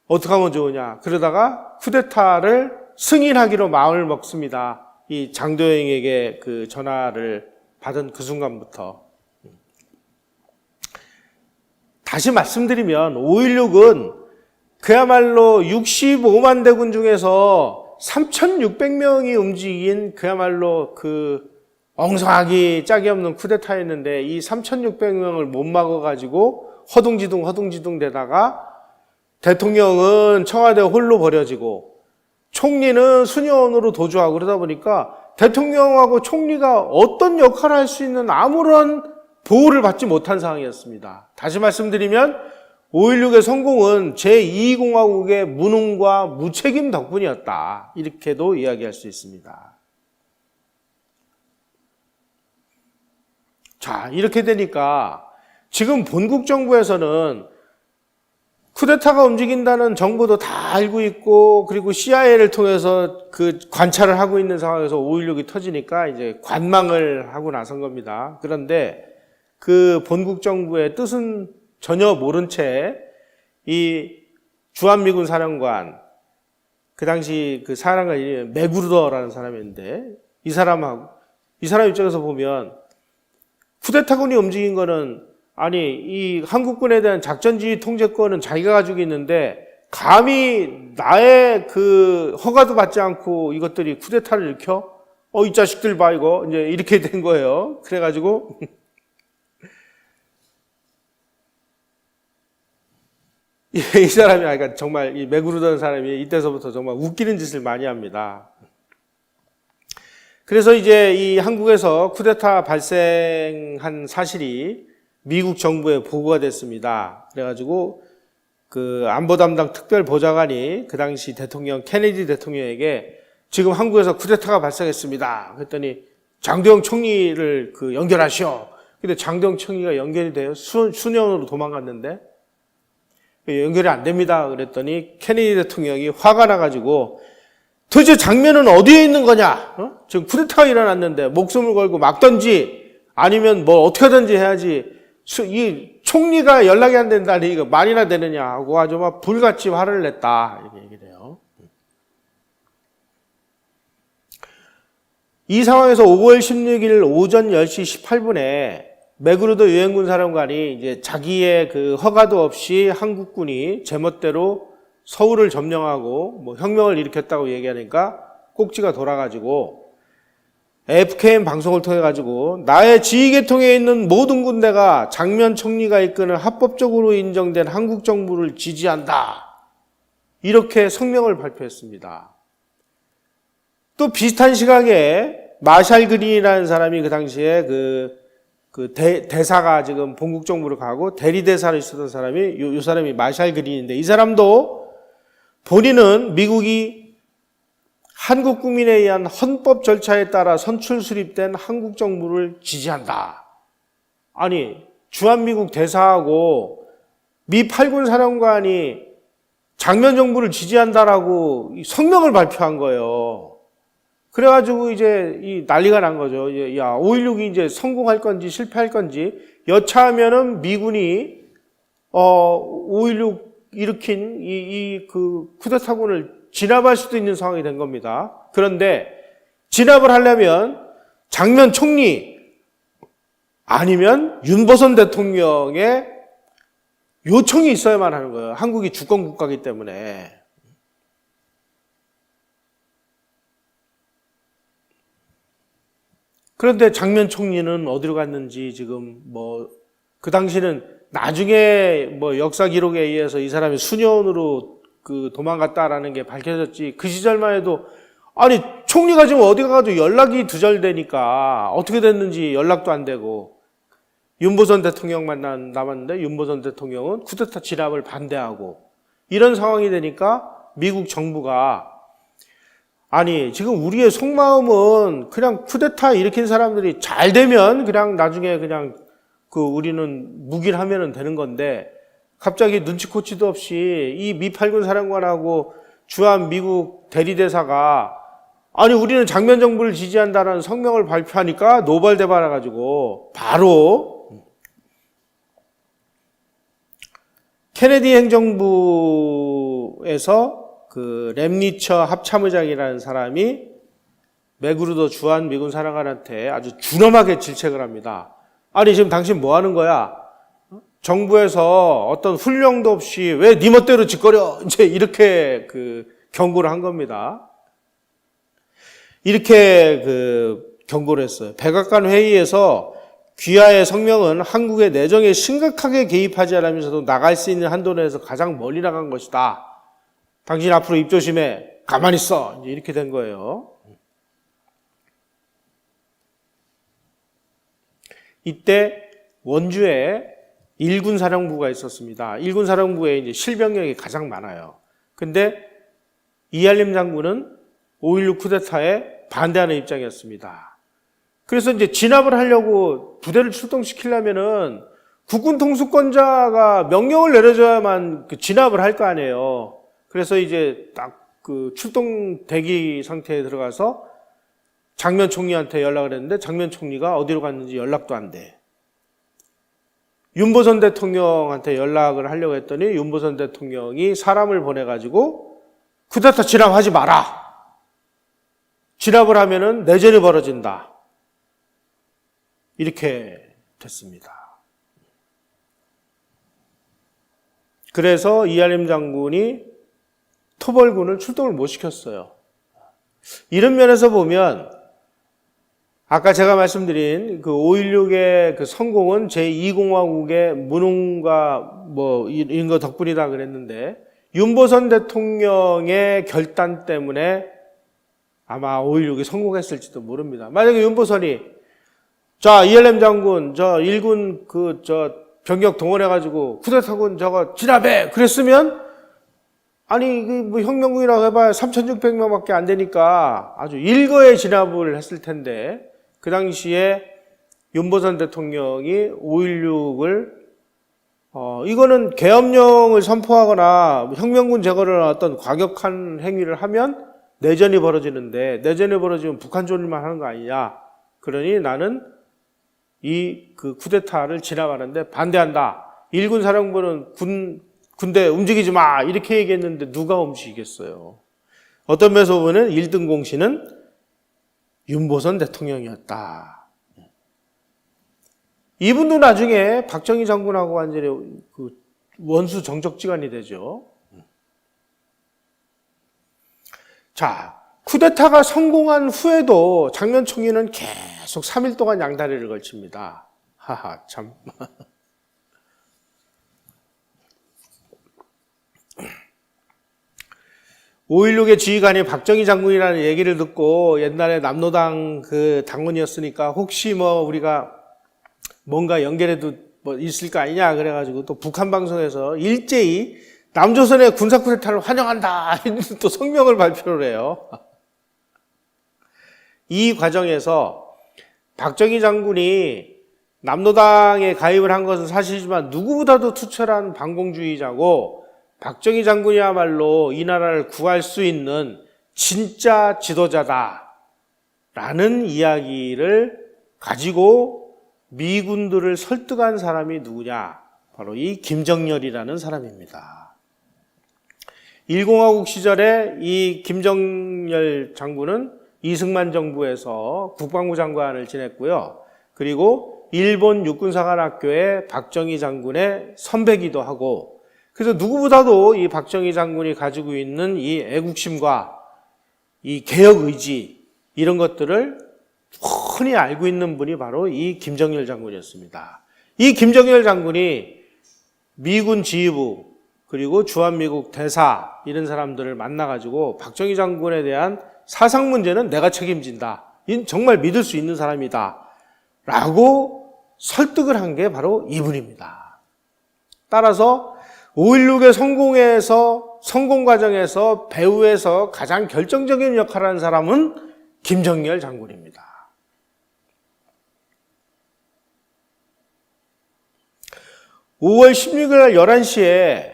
Speaker 1: 어떻게 하면 좋으냐? 그러다가 쿠데타를 승인하기로 마음을 먹습니다. 이 장도영에게 그 전화를 받은 그 순간부터. 다시 말씀드리면 5.16은 그야말로 65만 대군 중에서 3,600명이 움직인 그야말로 엉성하기 짝이 없는 쿠데타였는데 이 3,600명을 못 막아가지고 허둥지둥 되다가 대통령은 청와대 홀로 버려지고 총리는 수녀원으로 도주하고 그러다 보니까 대통령하고 총리가 어떤 역할을 할 수 있는 아무런 보호를 받지 못한 상황이었습니다. 다시 말씀드리면 5.16의 성공은 제2공화국의 무능과 무책임 덕분이었다. 이렇게도 이야기할 수 있습니다. 자, 이렇게 되니까 지금 본국 정부에서는 쿠데타가 움직인다는 정보도 다 알고 있고, 그리고 CIA를 통해서 그 관찰을 하고 있는 상황에서 5.16이 터지니까 이제 관망을 하고 나선 겁니다. 그런데 그 본국 정부의 뜻은 전혀 모른 채 이 주한미군 사령관, 그 당시 그 사령관이 맥그루더라는 사람인데, 이 사람 입장에서 보면 쿠데타군이 움직인 거는, 아니 이 한국군에 대한 작전지휘 통제권은 자기가 가지고 있는데 감히 나의 그 허가도 받지 않고 이것들이 쿠데타를 일으켜? 이 자식들 봐 이거 이제 이렇게 된 거예요. 그래가지고 이 사람이, 그러니까 정말 이 맥그루던 사람이 이때서부터 정말 웃기는 짓을 많이 합니다. 그래서 이제 이 한국에서 쿠데타 발생한 사실이 미국 정부에 보고가 됐습니다. 그래가지고 그 안보 담당 특별 보좌관이 그 당시 대통령 케네디 대통령에게 지금 한국에서 쿠데타가 발생했습니다. 그랬더니 장도영 총리를 그 연결하시오. 근데 장도영 총리가 연결이 돼요. 수년으로 도망갔는데 연결이 안 됩니다. 그랬더니 케네디 대통령이 화가 나가지고 도대체 장면은 어디에 있는 거냐? 지금 쿠데타가 일어났는데 목숨을 걸고 막든지 아니면 뭐 어떻게 하든지 해야지 이 총리가 연락이 안 된다니 이거 말이나 되느냐 하고 아주 막 불같이 화를 냈다 이렇게 얘기를 해요. 이 상황에서 5월 16일 오전 10시 18분에 맥그루더 유엔군 사령관이 이제 자기의 그 허가도 없이 한국군이 제멋대로 서울을 점령하고 뭐 혁명을 일으켰다고 얘기하니까 꼭지가 돌아가지고 FKM 방송을 통해 가지고 나의 지휘계통에 있는 모든 군대가 장면 총리가 이끄는 합법적으로 인정된 한국 정부를 지지한다. 이렇게 성명을 발표했습니다. 또 비슷한 시각에 마샬 그린이라는 사람이 그 당시에 대사가 지금 본국 정부로 가고 대리대사로 있었던 사람이 이 사람이 마샬 그린인데, 이 사람도 본인은 미국이 한국 국민에 의한 헌법 절차에 따라 선출 수립된 한국 정부를 지지한다. 아니 주한미국 대사하고 미 8군 사령관이 장면 정부를 지지한다라고 성명을 발표한 거예요. 그래가지고 이제 이 난리가 난 거죠. 야, 5.16이 이제 성공할 건지 실패할 건지, 여차하면은 미군이 5.16 일으킨 그 쿠데타군을 진압할 수도 있는 상황이 된 겁니다. 그런데 진압을 하려면 장면 총리 아니면 윤보선 대통령의 요청이 있어야만 하는 거예요. 한국이 주권 국가이기 때문에. 그런데 장면 총리는 어디로 갔는지 지금 그 당시는 나중에 역사 기록에 의해서 이 사람이 수년으로 도망갔다라는 게 밝혀졌지, 그 시절만 해도 아니 총리가 지금 어디 가가지고 연락이 두절되니까 어떻게 됐는지 연락도 안 되고, 윤보선 대통령만 남았는데 윤보선 대통령은 쿠데타 진압을 반대하고, 이런 상황이 되니까 미국 정부가 아니 지금 우리의 속마음은 그냥 쿠데타 일으킨 사람들이 잘 되면 그냥 나중에 그냥 우리는 묵인하면 되는 건데, 갑자기 눈치코치도 없이 이 미 8군 사령관하고 주한 미국 대리대사가 아니 우리는 장면 정부를 지지한다라는 성명을 발표하니까 노발대발해가지고 바로 케네디 행정부에서 램리처 합참의장이라는 사람이 맥그루더 주한 미군 사령관한테 아주 준엄하게 질책을 합니다. 아니 지금 당신 뭐 하는 거야? 정부에서 어떤 훈령도 없이 왜 네 멋대로 짓거려? 이제 이렇게 경고를 한 겁니다. 이렇게 경고를 했어요. 백악관 회의에서 귀하의 성명은 한국의 내정에 심각하게 개입하지 않으면서도 나갈 수 있는 한도 내에서 가장 멀리 나간 것이다. 당신 앞으로 입 조심해. 가만히 있어. 이제 이렇게 된 거예요. 이때 원주에 1군 사령부가 있었습니다. 1군 사령부에 이제 실병력이 가장 많아요. 근데 이할림 장군은 5.16 쿠데타에 반대하는 입장이었습니다. 그래서 이제 진압을 하려고 부대를 출동시키려면은 국군 통수권자가 명령을 내려줘야만 그 진압을 할 거 아니에요. 그래서 이제 딱 그 출동 대기 상태에 들어가서 장면 총리한테 연락을 했는데 장면 총리가 어디로 갔는지 연락도 안 돼. 윤보선 대통령한테 연락을 하려고 했더니 윤보선 대통령이 사람을 보내가지고 쿠데타 진압하지 마라. 진압을 하면은 내전이 벌어진다. 이렇게 됐습니다. 그래서 이알림 장군이 토벌군을 출동을 못 시켰어요. 이런 면에서 보면 아까 제가 말씀드린 그 5.16의 그 성공은 제2공화국의 무능과 뭐 이런 거 덕분이다 그랬는데 윤보선 대통령의 결단 때문에 아마 5.16이 성공했을지도 모릅니다. 만약에 윤보선이 자, 이알렘 장군 저 1군 병력 동원해가지고 쿠데타군 저거 진압해 그랬으면 아니 뭐 혁명군이라고 해봐야 3,600명밖에 안 되니까 아주 일거에 진압을 했을 텐데 그 당시에 윤보선 대통령이 5.16을 이거는 계엄령을 선포하거나 혁명군 제거를 어떤 과격한 행위를 하면 내전이 벌어지는데 내전이 벌어지면 북한 존립만 하는 거 아니냐. 그러니 나는 그 쿠데타를 진압하는데 반대한다. 일군 사령부는 군대 움직이지 마 이렇게 얘기했는데 누가 움직이겠어요. 어떤 면에서 보면 1등 공신은 윤보선 대통령이었다. 이분도 나중에 박정희 장군하고 완전히 그 원수 정적지간이 되죠. 자, 쿠데타가 성공한 후에도 장면 총리는 계속 3일 동안 양다리를 걸칩니다. 하하, 참. 5.16의 지휘관이 박정희 장군이라는 얘기를 듣고 옛날에 남로당 그 당원이었으니까 혹시 뭐 우리가 뭔가 연결해도 뭐 있을 거 아니냐 그래가지고 또 북한 방송에서 일제히 남조선의 군사 쿠데타를 환영한다 이런 또 성명을 발표를 해요. 이 과정에서 박정희 장군이 남로당에 가입을 한 것은 사실이지만 누구보다도 투철한 반공주의자고 박정희 장군이야말로 이 나라를 구할 수 있는 진짜 지도자다라는 이야기를 가지고 미군들을 설득한 사람이 누구냐? 바로 이 김정렬이라는 사람입니다. 1공화국 시절에 이 김정렬 장군은 이승만 정부에서 국방부 장관을 지냈고요. 그리고 일본 육군사관학교의 박정희 장군의 선배기도 하고 그래서 누구보다도 이 박정희 장군이 가지고 있는 이 애국심과 이 개혁의지 이런 것들을 훤히 알고 있는 분이 바로 이 김정렬 장군이었습니다. 이 김정렬 장군이 미군 지휘부 그리고 주한미국 대사 이런 사람들을 만나가지고 박정희 장군에 대한 사상 문제는 내가 책임진다. 정말 믿을 수 있는 사람이다. 라고 설득을 한 게 바로 이분입니다. 따라서 5.16의 성공 과정에서 배후에서 가장 결정적인 역할을 하는 사람은 김정렬 장군입니다. (5월 16일) 11시에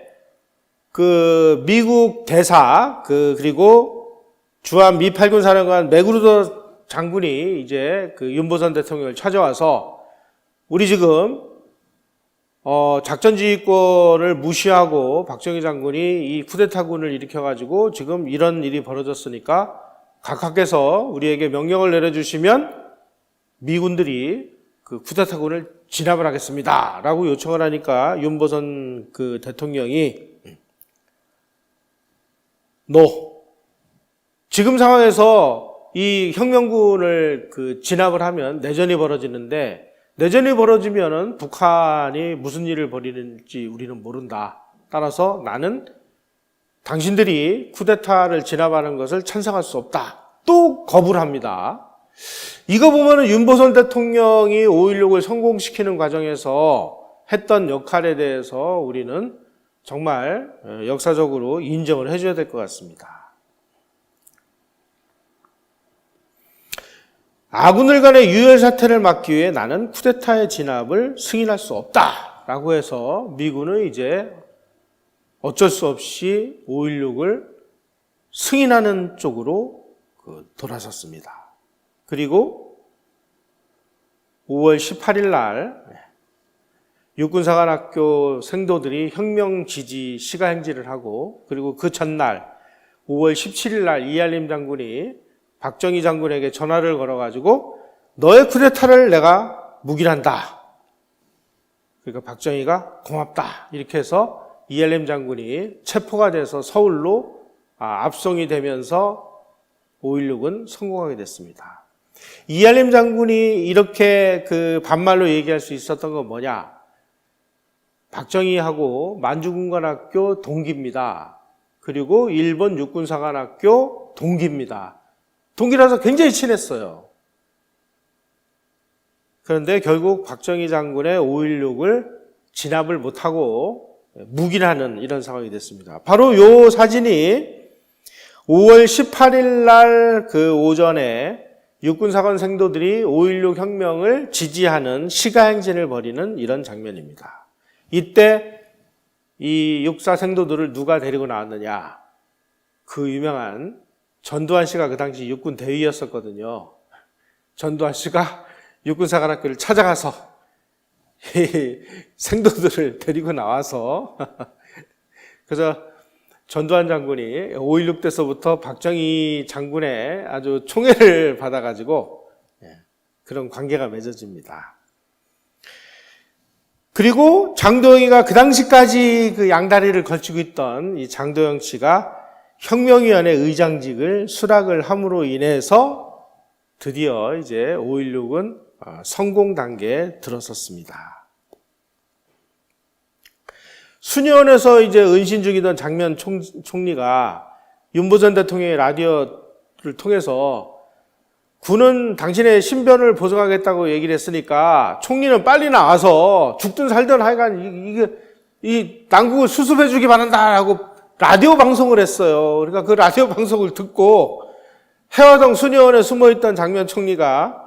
Speaker 1: 그 미국 대사 그리고 주한 미 8군 사령관 맥그루더 장군이 이제 그 윤보선 대통령을 찾아와서 우리 지금 작전지휘권을 무시하고 박정희 장군이 이 쿠데타군을 일으켜가지고 지금 이런 일이 벌어졌으니까 각하께서 우리에게 명령을 내려주시면 미군들이 그 쿠데타군을 진압을 하겠습니다. 라고 요청을 하니까 윤보선 그 대통령이 지금 상황에서 이 혁명군을 그 진압을 하면 내전이 벌어지는데 내전이 벌어지면은 북한이 무슨 일을 벌이는지 우리는 모른다. 따라서 나는 당신들이 쿠데타를 진압하는 것을 찬성할 수 없다. 또 거부를 합니다. 이거 보면은 윤보선 대통령이 5.16을 성공시키는 과정에서 했던 역할에 대해서 우리는 정말 역사적으로 인정을 해줘야 될 것 같습니다. 아군들 간의 유혈 사태를 막기 위해 나는 쿠데타의 진압을 승인할 수 없다. 라고 해서 미군은 이제 어쩔 수 없이 5.16을 승인하는 쪽으로 돌아섰습니다. 그리고 5월 18일 날 육군사관학교 생도들이 혁명 지지 시가 행진을 하고, 그리고 그 전날 5월 17일 날 이알림 장군이 박정희 장군에게 전화를 걸어가지고 너의 쿠데타를 내가 묵인한다. 그러니까 박정희가 고맙다. 이렇게 해서 이알림 장군이 체포가 돼서 서울로 압송이 되면서 5.16은 성공하게 됐습니다. 이알림 장군이 이렇게 반말로 얘기할 수 있었던 건 뭐냐? 박정희하고 만주군관학교 동기입니다. 그리고 일본 육군사관학교 동기입니다. 동기라서 굉장히 친했어요. 그런데 결국 박정희 장군의 5.16을 진압을 못하고 묵인하는 이런 상황이 됐습니다. 바로 이 사진이 5월 18일 날 그 오전에 육군사관 생도들이 5.16 혁명을 지지하는 시가행진을 벌이는 이런 장면입니다. 이때 이 육사 생도들을 누가 데리고 나왔느냐? 그 유명한 전두환 씨가 그 당시 육군 대위였었거든요. 전두환 씨가 육군사관학교를 찾아가서 이 생도들을 데리고 나와서 그래서 전두환 장군이 5.16 때서부터 박정희 장군의 아주 총애를 받아가지고 그런 관계가 맺어집니다. 그리고 장도영이가 그 당시까지 그 양다리를 걸치고 있던 이 장도영 씨가 혁명위원회 의장직을 수락을 함으로 인해서 드디어 이제 5.16은 성공 단계에 들어섰습니다. 수녀원에서 이제 은신 중이던 장면 총리가 윤보선 대통령의 라디오를 통해서 군은 당신의 신변을 보증하겠다고 얘기를 했으니까 총리는 빨리 나와서 죽든 살든 하여간 이 난국을 수습해 주기 바란다라고 라디오 방송을 했어요. 그러니까 그 라디오 방송을 듣고 해화동 수녀원에 숨어있던 장면 총리가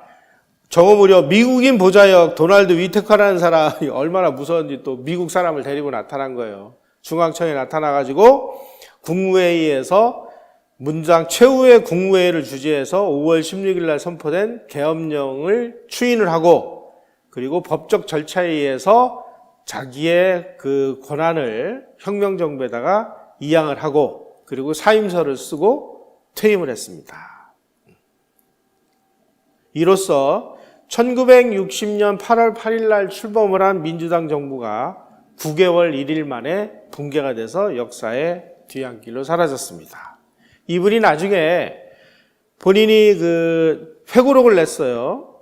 Speaker 1: 저거 무려 미국인 보좌역 도널드 위테커라는 사람이 얼마나 무서운지 또 미국 사람을 데리고 나타난 거예요. 중앙청에 나타나가지고 국무회의에서 문장 최후의 국무회의를 주재해서 5월 16일 날 선포된 계엄령을 추인을 하고, 그리고 법적 절차에 의해서 자기의 그 권한을 혁명정부에다가 이양을 하고, 그리고 사임서를 쓰고 퇴임을 했습니다. 이로써 1960년 8월 8일 날 출범을 한 민주당 정부가 9개월 1일 만에 붕괴가 돼서 역사의 뒤안길로 사라졌습니다. 이분이 나중에 본인이 그 회고록을 냈어요.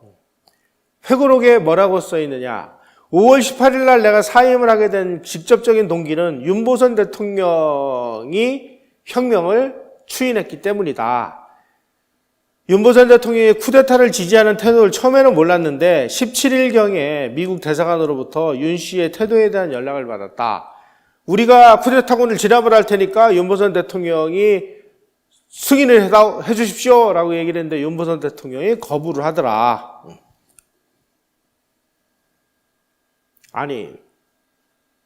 Speaker 1: 회고록에 뭐라고 써 있느냐? 5월 18일 날 내가 사임을 하게 된 직접적인 동기는 윤보선 대통령이 혁명을 추인했기 때문이다. 윤보선 대통령이 쿠데타를 지지하는 태도를 처음에는 몰랐는데 17일경에 미국 대사관으로부터 윤 씨의 태도에 대한 연락을 받았다. 우리가 쿠데타군을 진압을 할 테니까 윤보선 대통령이 승인을 해 주십시오 라고 얘기를 했는데 윤보선 대통령이 거부를 하더라. 아니,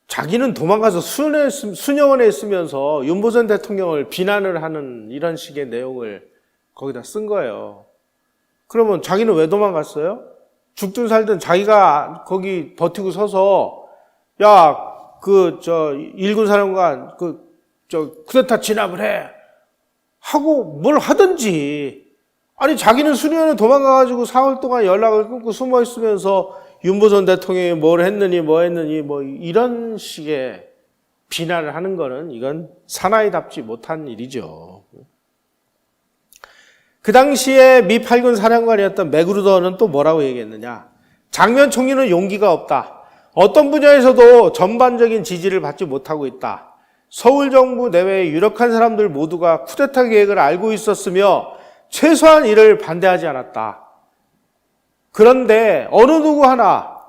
Speaker 1: 자기는 도망가서 수녀원에 있으면서 윤보선 대통령을 비난을 하는 이런 식의 내용을 거기다 쓴 거예요. 그러면 자기는 왜 도망갔어요? 죽든 살든 자기가 거기 버티고 서서 일군 사령관 쿠데타 진압을 해 하고 뭘 하든지. 아니, 자기는 수녀원에 도망가가지고 4월 동안 연락을 끊고 숨어 있으면서 윤보선 대통령이 뭘 했느니 이런 식의 비난을 하는 거는 이건 사나이답지 못한 일이죠. 그 당시에 미 8군 사령관이었던 맥그루더는 또 뭐라고 얘기했느냐? 장면 총리는 용기가 없다. 어떤 분야에서도 전반적인 지지를 받지 못하고 있다. 서울 정부 내외의 유력한 사람들 모두가 쿠데타 계획을 알고 있었으며 최소한 이를 반대하지 않았다. 그런데 어느 누구 하나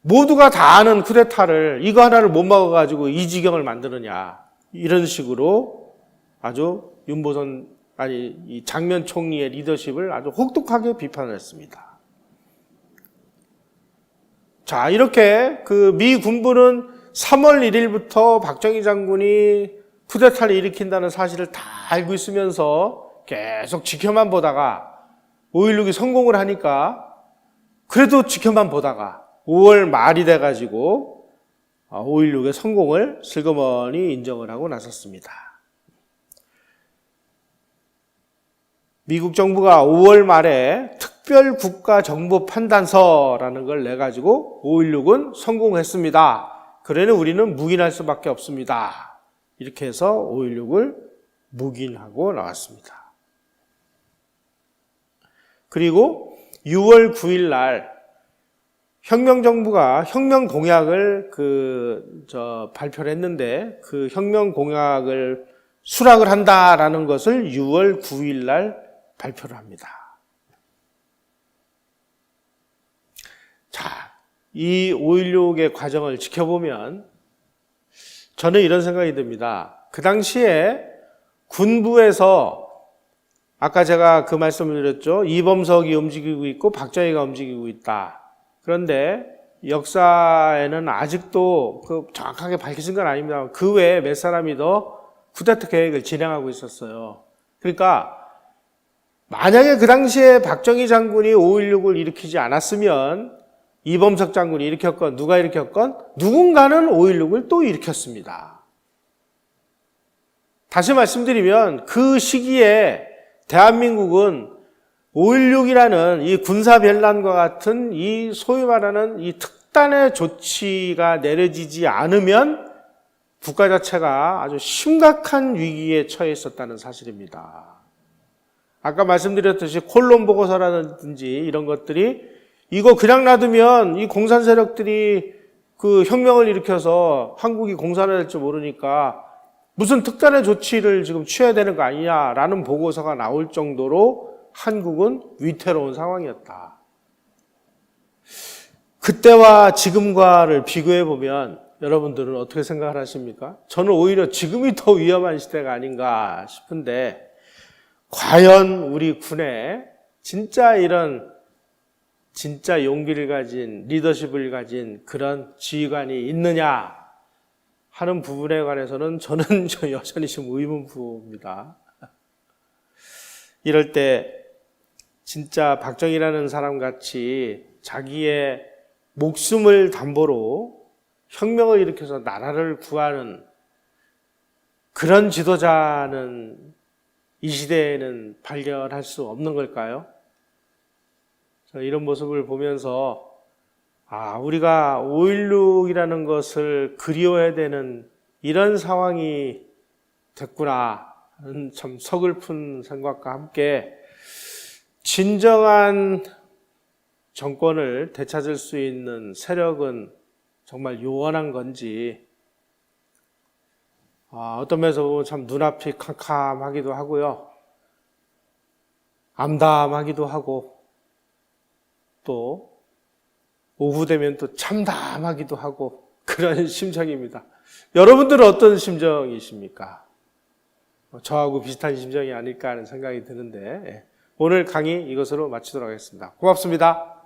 Speaker 1: 모두가 다 아는 쿠데타를 이거 하나를 못 막아가지고 이 지경을 만드느냐, 이런 식으로 아주 이 장면 총리의 리더십을 아주 혹독하게 비판을 했습니다. 자, 이렇게 그 미 군부는 3월 1일부터 박정희 장군이 쿠데타를 일으킨다는 사실을 다 알고 있으면서 계속 지켜만 보다가 5.16이 성공을 하니까 그래도 지켜만 보다가 5월 말이 돼가지고 5.16의 성공을 슬그머니 인정을 하고 나섰습니다. 미국 정부가 5월 말에 특별국가정보판단서라는 걸 내가지고 5.16은 성공했습니다. 그러니 우리는 묵인할 수밖에 없습니다. 이렇게 해서 5.16을 묵인하고 나왔습니다. 그리고 6월 9일 날 혁명정부가 혁명공약을 발표를 했는데 그 혁명공약을 수락을 한다라는 것을 6월 9일 날 발표를 합니다. 자, 이 5.16의 과정을 지켜보면 저는 이런 생각이 듭니다. 그 당시에 군부에서 아까 제가 그 말씀을 드렸죠. 이범석이 움직이고 있고 박정희가 움직이고 있다. 그런데 역사에는 아직도 정확하게 밝혀진 건 아닙니다. 그 외에 몇 사람이 더 쿠데타 계획을 진행하고 있었어요. 그러니까 만약에 그 당시에 박정희 장군이 5.16을 일으키지 않았으면 이범석 장군이 일으켰건 누가 일으켰건 누군가는 5.16을 또 일으켰습니다. 다시 말씀드리면 그 시기에 대한민국은 5.16이라는 이 군사변란과 같은 이 소위 말하는 이 특단의 조치가 내려지지 않으면 국가 자체가 아주 심각한 위기에 처해 있었다는 사실입니다. 아까 말씀드렸듯이 콜론 보고서라든지 이런 것들이 이거 그냥 놔두면 이 공산 세력들이 그 혁명을 일으켜서 한국이 공산화 될지 모르니까 무슨 특단의 조치를 지금 취해야 되는 거 아니냐라는 보고서가 나올 정도로 한국은 위태로운 상황이었다. 그때와 지금과를 비교해 보면 여러분들은 어떻게 생각을 하십니까? 저는 오히려 지금이 더 위험한 시대가 아닌가 싶은데 과연 우리 군에 진짜 이런 진짜 용기를 가진 리더십을 가진 그런 지휘관이 있느냐 하는 부분에 관해서는 저는 여전히 좀 의문부입니다. 이럴 때 진짜 박정희라는 사람같이 자기의 목숨을 담보로 혁명을 일으켜서 나라를 구하는 그런 지도자는 이 시대에는 발견할 수 없는 걸까요? 이런 모습을 보면서 우리가 5.16이라는 것을 그리워해야 되는 이런 상황이 됐구나 하는 참 서글픈 생각과 함께 진정한 정권을 되찾을 수 있는 세력은 정말 요원한 건지 어떤 면에서 보면 참 눈앞이 캄캄하기도 하고요. 암담하기도 하고 또 오후 되면 또 참담하기도 하고 그런 심정입니다. 여러분들은 어떤 심정이십니까? 저하고 비슷한 심정이 아닐까 하는 생각이 드는데 오늘 강의 이것으로 마치도록 하겠습니다. 고맙습니다.